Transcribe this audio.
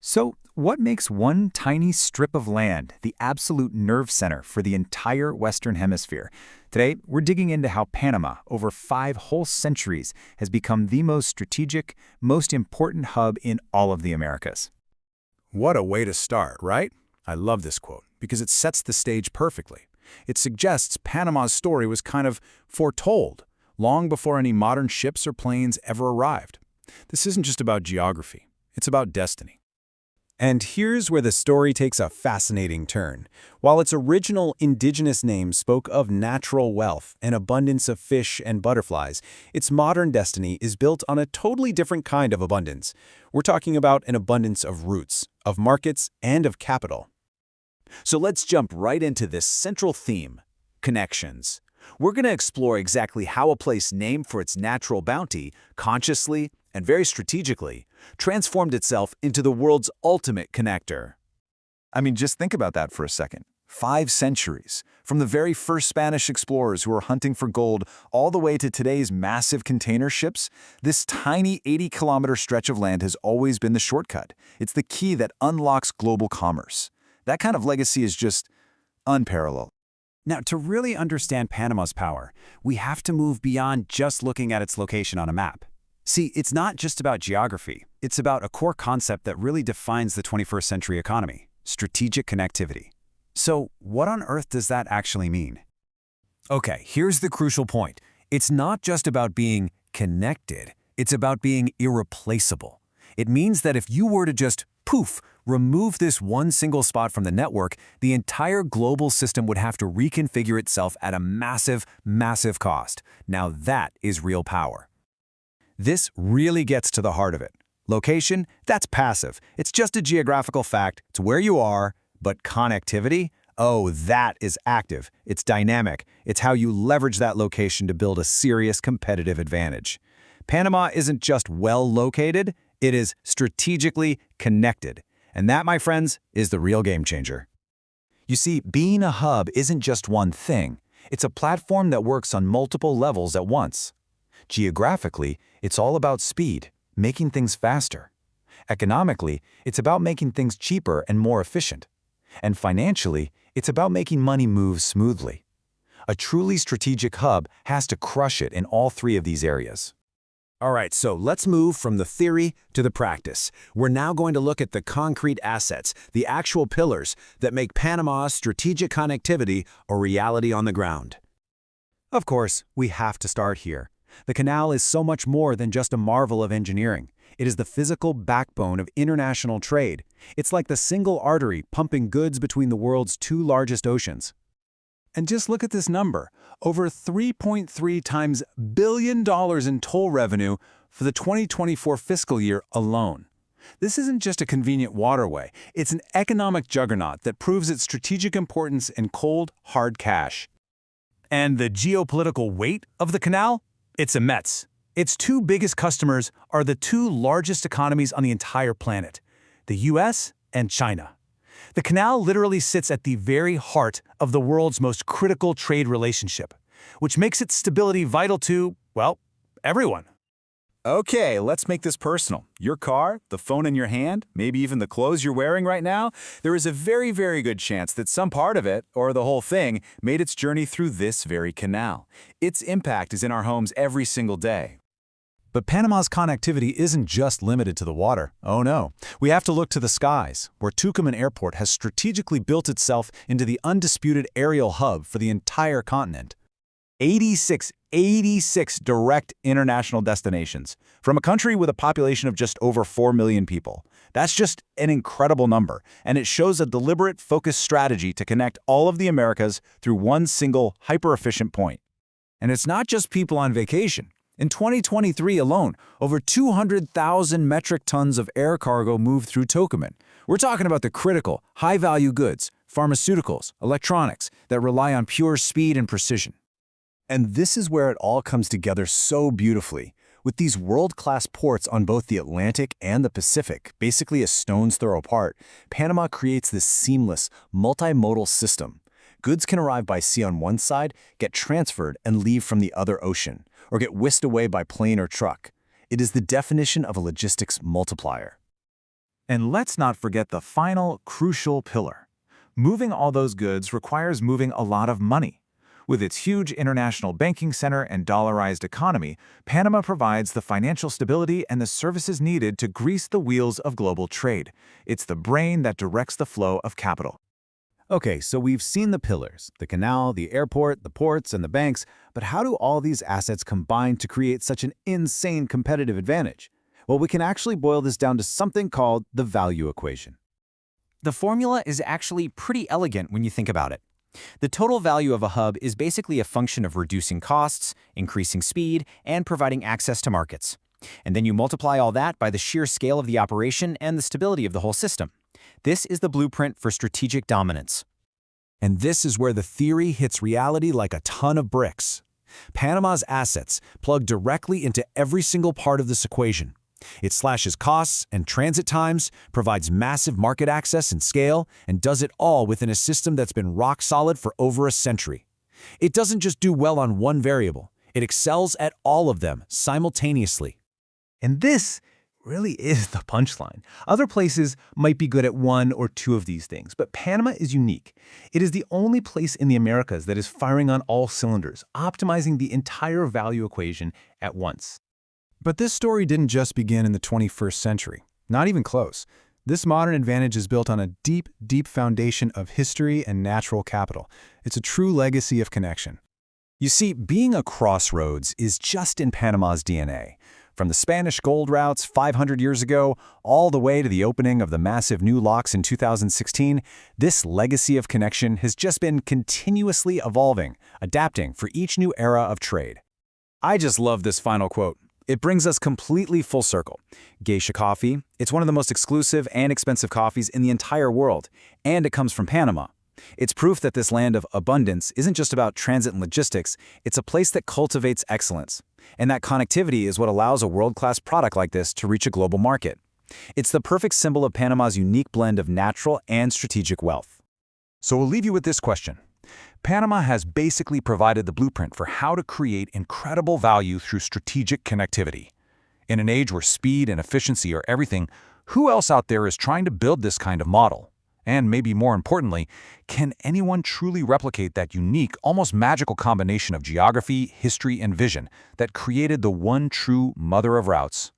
So, what makes one tiny strip of land the absolute nerve center for the entire Western Hemisphere? Today, we're digging into how Panama, over 5 whole centuries, has become the most strategic, most important hub in all of the Americas. What a way to start, right? I love this quote because it sets the stage perfectly. It suggests Panama's story was kind of foretold, long before any modern ships or planes ever arrived. This isn't just about geography, it's about destiny. And here's where the story takes a fascinating turn. While its original indigenous name spoke of natural wealth and abundance of fish and butterflies, its modern destiny is built on a totally different kind of abundance. We're talking about an abundance of roots, of markets, and of capital. So let's jump right into this central theme, connections. We're going to explore exactly how a place named for its natural bounty, consciously and very strategically, transformed itself into the world's ultimate connector. I mean, just think about that for a second. 5 centuries, from the very first Spanish explorers who were hunting for gold all the way to today's massive container ships, this tiny 80-kilometer stretch of land has always been the shortcut. It's the key that unlocks global commerce. That kind of legacy is just unparalleled. Now, to really understand Panama's power, we have to move beyond just looking at its location on a map. See, it's not just about geography. It's about a core concept that really defines the 21st century economy: strategic connectivity. So, what on earth does that actually mean? Okay, here's the crucial point. It's not just about being connected. It's about being irreplaceable. It means that if you were to just, poof, remove this one single spot from the network, the entire global system would have to reconfigure itself at a massive, massive cost. Now that is real power. This really gets to the heart of it. Location, that's passive. It's just a geographical fact. It's where you are. But connectivity? Oh, that is active. It's dynamic. It's how you leverage that location to build a serious competitive advantage. Panama isn't just well located, it is strategically connected. And that, my friends, is the real game changer. You see, being a hub isn't just one thing. It's a platform that works on multiple levels at once. Geographically, it's all about speed, making things faster. Economically, it's about making things cheaper and more efficient. And financially, it's about making money move smoothly. A truly strategic hub has to crush it in all three of these areas. All right, so let's move from the theory to the practice. We're now going to look at the concrete assets, the actual pillars that make Panama's strategic connectivity a reality on the ground. Of course, we have to start here. The canal is so much more than just a marvel of engineering. It is the physical backbone of international trade. It's like the single artery pumping goods between the world's two largest oceans. And just look at this number, over $3.3 times billion in toll revenue for the 2024 fiscal year alone. This isn't just a convenient waterway, it's an economic juggernaut that proves its strategic importance in cold, hard cash. And the geopolitical weight of the canal? It's immense. Its two biggest customers are the two largest economies on the entire planet, the US and China. The canal literally sits at the very heart of the world's most critical trade relationship, which makes its stability vital to, well, everyone. Okay, let's make this personal. Your car, the phone in your hand, maybe even the clothes you're wearing right now, there is a very, very good chance that some part of it, or the whole thing, made its journey through this very canal. Its impact is in our homes every single day. But Panama's connectivity isn't just limited to the water. Oh no. We have to look to the skies, where Tucumán Airport has strategically built itself into the undisputed aerial hub for the entire continent. 86 direct international destinations from a country with a population of just over 4 million people. That's just an incredible number, and it shows a deliberate, focused strategy to connect all of the Americas through one single, hyper-efficient point. And it's not just people on vacation. In 2023 alone, over 200,000 metric tons of air cargo moved through Tucumán. We're talking about the critical, high-value goods, pharmaceuticals, electronics, that rely on pure speed and precision. And this is where it all comes together so beautifully. With these world-class ports on both the Atlantic and the Pacific, basically a stone's throw apart, Panama creates this seamless, multimodal system. Goods can arrive by sea on one side, get transferred, and leave from the other ocean, or get whisked away by plane or truck. It is the definition of a logistics multiplier. And let's not forget the final, crucial pillar. Moving all those goods requires moving a lot of money. With its huge international banking center and dollarized economy, Panama provides the financial stability and the services needed to grease the wheels of global trade. It's the brain that directs the flow of capital. Okay, so we've seen the pillars, the canal, the airport, the ports, and the banks, but how do all these assets combine to create such an insane competitive advantage? Well, we can actually boil this down to something called the value equation. The formula is actually pretty elegant when you think about it. The total value of a hub is basically a function of reducing costs, increasing speed, and providing access to markets. And then you multiply all that by the sheer scale of the operation and the stability of the whole system. This is the blueprint for strategic dominance. And this is where the theory hits reality like a ton of bricks. Panama's assets plug directly into every single part of this equation. It slashes costs and transit times, provides massive market access and scale, and does it all within a system that's been rock solid for over a century. It doesn't just do well on one variable, it excels at all of them simultaneously. And this really is the punchline. Other places might be good at one or two of these things, but Panama is unique. It is the only place in the Americas that is firing on all cylinders, optimizing the entire value equation at once. But this story didn't just begin in the 21st century. Not even close. This modern advantage is built on a deep, deep foundation of history and natural capital. It's a true legacy of connection. You see, being a crossroads is just in Panama's DNA. From the Spanish gold routes 500 years ago, all the way to the opening of the massive new locks in 2016, this legacy of connection has just been continuously evolving, adapting for each new era of trade. I just love this final quote. It brings us completely full circle. Geisha coffee, it's one of the most exclusive and expensive coffees in the entire world, and it comes from Panama. It's proof that this land of abundance isn't just about transit and logistics, it's a place that cultivates excellence. And that connectivity is what allows a world-class product like this to reach a global market. It's the perfect symbol of Panama's unique blend of natural and strategic wealth. So we'll leave you with this question. Panama has basically provided the blueprint for how to create incredible value through strategic connectivity. In an age where speed and efficiency are everything, who else out there is trying to build this kind of model? And maybe more importantly, can anyone truly replicate that unique, almost magical combination of geography, history, and vision that created the one true mother of routes?